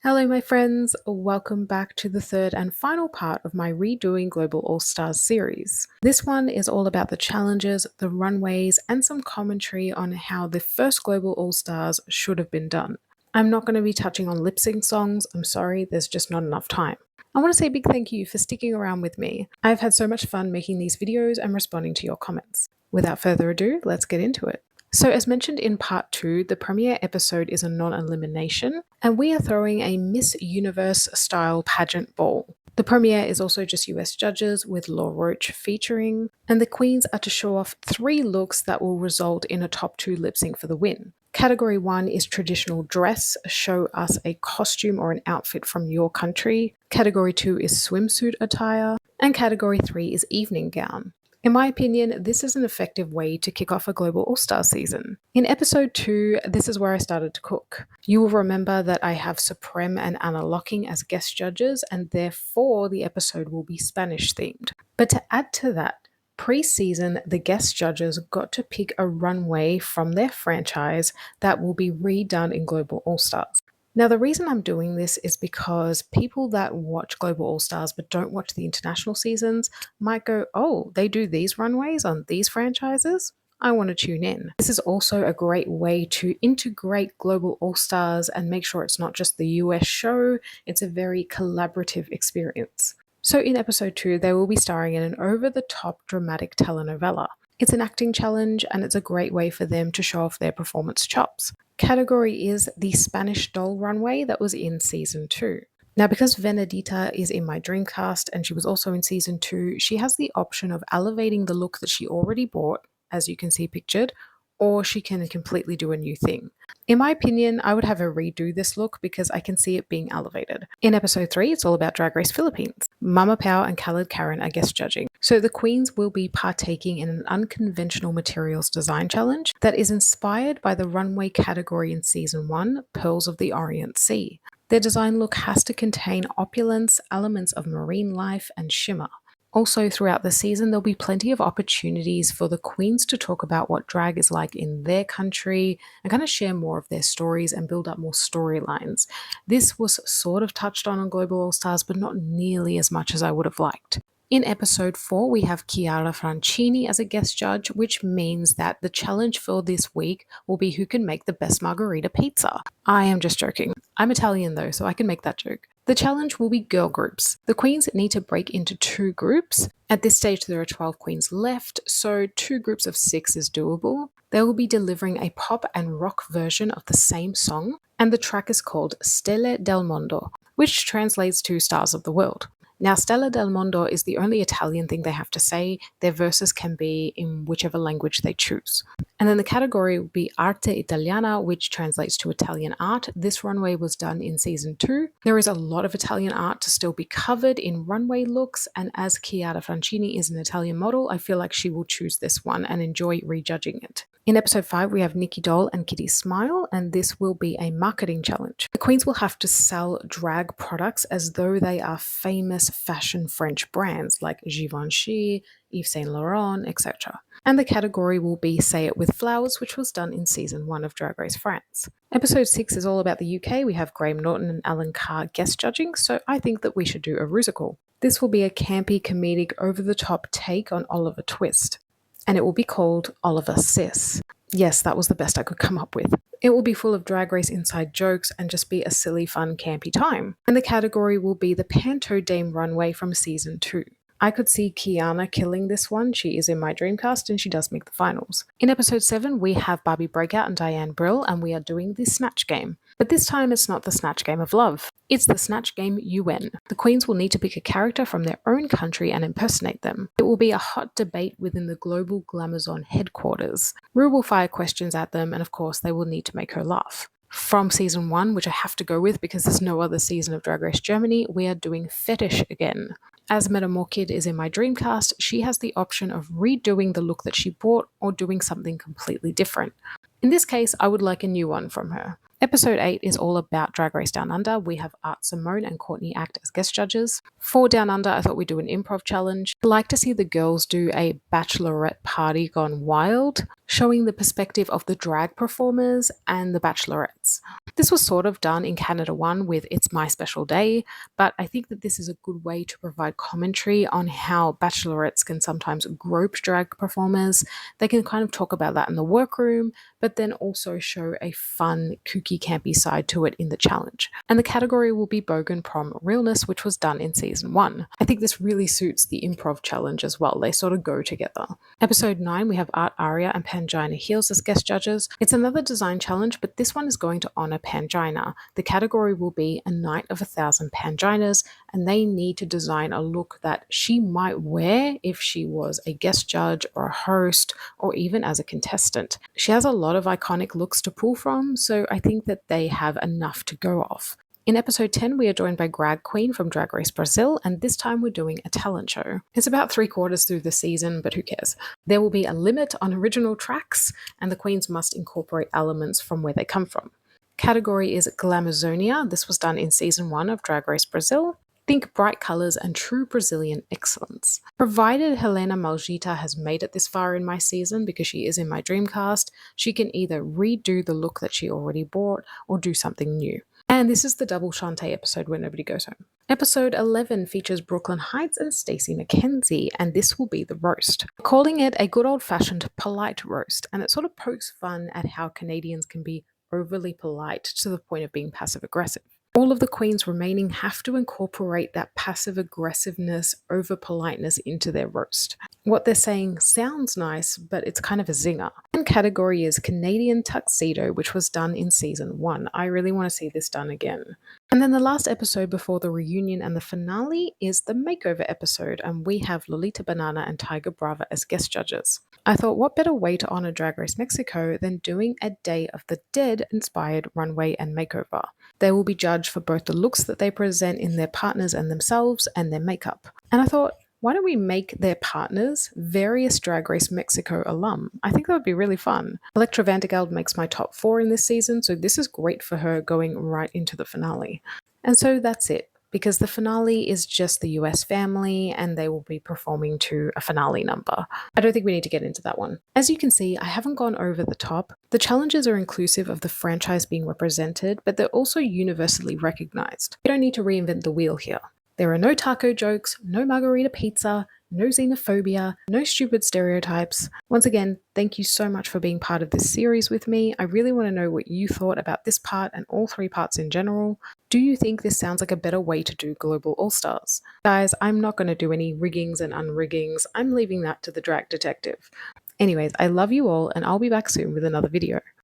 Hello, my friends. Welcome back to the third and final part of my Redoing Global All Stars series. This one is all about the challenges, the runways, and some commentary on how the first Global All Stars should have been done. I'm not going to be touching on lip sync songs. I'm sorry, there's just not enough time. I want to say a big thank you for sticking around with me. I've had so much fun making these videos and responding to your comments. Without further ado, let's get into it. So as mentioned in part 2, the premiere episode is a non-elimination, and we are throwing a Miss Universe style pageant ball. The premiere is also just US judges with Law Roach featuring, and the queens are to show off 3 looks that will result in a top 2 lip sync for the win. Category 1 is traditional dress, show us a costume or an outfit from your country. Category 2 is swimsuit attire, and category 3 is evening gown. In my opinion, this is an effective way to kick off a Global All-Star season. In episode 2, this is where I started to cook. You will remember that I have Supreme and Anna Locking as guest judges, and therefore the episode will be Spanish themed. But to add to that, pre-season, the guest judges got to pick a runway from their franchise that will be redone in Global All-Stars. Now, the reason I'm doing this is because people that watch Global All Stars but don't watch the international seasons might go, oh, they do these runways on these franchises? I want to tune in. This is also a great way to integrate Global All Stars and make sure it's not just the US show, it's a very collaborative experience. So in episode 2, they will be starring in an over-the-top dramatic telenovela. It's an acting challenge and it's a great way for them to show off their performance chops. Category is the Spanish doll runway that was in season 2. Now, because Venedita is in my Dreamcast and she was also in season 2, she has the option of elevating the look that she already bought, as you can see pictured, or she can completely do a new thing. In my opinion, I would have her redo this look because I can see it being elevated. In episode 3, it's all about Drag Race Philippines. Mama Pao and Khaled Karen are guest judging. So the queens will be partaking in an unconventional materials design challenge that is inspired by the runway category in season 1, Pearls of the Orient Sea. Their design look has to contain opulence, elements of marine life, and shimmer. Also, throughout the season, there'll be plenty of opportunities for the queens to talk about what drag is like in their country and kind of share more of their stories and build up more storylines. This was sort of touched on Global All Stars, but not nearly as much as I would have liked. In episode 4, we have Chiara Francini as a guest judge, which means that the challenge for this week will be who can make the best margarita pizza. I am just joking. I'm Italian though, so I can make that joke. The challenge will be girl groups. The queens need to break into 2 groups. At this stage, there are 12 queens left, so 2 groups of 6 is doable. They will be delivering a pop and rock version of the same song, and the track is called Stelle del Mondo, which translates to Stars of the World. Now, Stella del Mondo is the only Italian thing they have to say. Their verses can be in whichever language they choose. And then the category will be Arte Italiana, which translates to Italian art. This runway was done in season 2. There is a lot of Italian art to still be covered in runway looks, and as Chiara Francini is an Italian model, I feel like she will choose this one and enjoy rejudging it. In episode 5, we have Nikki Doll and Kitty Smile, and this will be a marketing challenge. The queens will have to sell drag products as though they are famous fashion French brands like Givenchy, Yves Saint Laurent, etc. And the category will be Say It With Flowers, which was done in season 1 of Drag Race France. Episode 6 is all about the UK. We have Graham Norton and Alan Carr guest judging, so I think that we should do a Rusical. This will be a campy, comedic, over-the-top take on Oliver Twist, and it will be called Oliver Sis. Yes, that was the best I could come up with. It will be full of Drag Race inside jokes and just be a silly, fun, campy time. And the category will be the Panto Dame runway from season 2. I could see Kiana killing this one. She is in my Dreamcast and she does make the finals. In episode 7, we have Barbie Breakout and Diane Brill, and we are doing the Snatch Game. But this time it's not the Snatch Game of love. It's the Snatch Game UN. The queens will need to pick a character from their own country and impersonate them. It will be a hot debate within the Global Glamazon headquarters. Rue will fire questions at them, and of course they will need to make her laugh. From season 1, which I have to go with because there's no other season of Drag Race Germany, we are doing Fetish again. As Metamorkid is in my Dreamcast, she has the option of redoing the look that she bought or doing something completely different. In this case, I would like a new one from her. Episode 8 is all about Drag Race Down Under. We have Art Simone and Courtney Act as guest judges. For Down Under, I thought we'd do an improv challenge. I'd like to see the girls do a bachelorette party gone wild, showing the perspective of the drag performers and the bachelorettes. This was sort of done in Canada 1 with It's My Special Day, but I think that this is a good way to provide commentary on how bachelorettes can sometimes grope drag performers. They can kind of talk about that in the workroom, but then also show a fun, kooky, campy side to it in the challenge. And the category will be Bogan Prom Realness, which was done in season 1. I think this really suits the improv challenge as well. They sort of go together. Episode 9, we have Art Aria and Pangina Heels as guest judges. It's another design challenge, but this one is going to honor Pangina. The category will be A Night of 1,000 Panginas, and they need to design a look that she might wear if she was a guest judge or a host or even as a contestant. She has a lot of iconic looks to pull from, so I think that they have enough to go off. In episode 10, we are joined by Drag Queen from Drag Race Brazil, and this time we're doing a talent show. It's about 3/4 through the season, but who cares? There will be a limit on original tracks, and the queens must incorporate elements from where they come from. Category is Glamazonia. This was done in season 1 of Drag Race Brazil. Think bright colours and true Brazilian excellence. Provided Helena Malgita has made it this far in my season, because she is in my Dreamcast, she can either redo the look that she already bought or do something new. And this is the double Shantae episode where nobody goes home. Episode 11 features Brooklyn Heights and Stacey McKenzie, and this will be the roast. Calling it a good old-fashioned polite roast, and it sort of pokes fun at how Canadians can be overly polite to the point of being passive-aggressive. All of the queens remaining have to incorporate that passive aggressiveness over politeness into their roast. What they're saying sounds nice, but it's kind of a zinger. One category is Canadian Tuxedo, which was done in season 1. I really want to see this done again. And then the last episode before the reunion and the finale is the makeover episode, and we have Lolita Banana and Tiger Brava as guest judges. I thought, what better way to honor Drag Race Mexico than doing a Day of the Dead inspired runway and makeover? They will be judged for both the looks that they present in their partners and themselves and their makeup. And I thought, why don't we make their partners various Drag Race Mexico alum? I think that would be really fun. Electra Vandergeld makes my top 4 in this season, so this is great for her going right into the finale. And so that's it, because the finale is just the US family and they will be performing to a finale number. I don't think we need to get into that one. As you can see, I haven't gone over the top. The challenges are inclusive of the franchise being represented, but they're also universally recognized. You don't need to reinvent the wheel here. There are no taco jokes, no margarita pizza, no xenophobia, no stupid stereotypes. Once again, thank you so much for being part of this series with me. I really want to know what you thought about this part and all 3 parts in general. Do you think this sounds like a better way to do Global All-Stars? Guys, I'm not going to do any riggings and unriggings. I'm leaving that to the drag detective. Anyways, I love you all, and I'll be back soon with another video.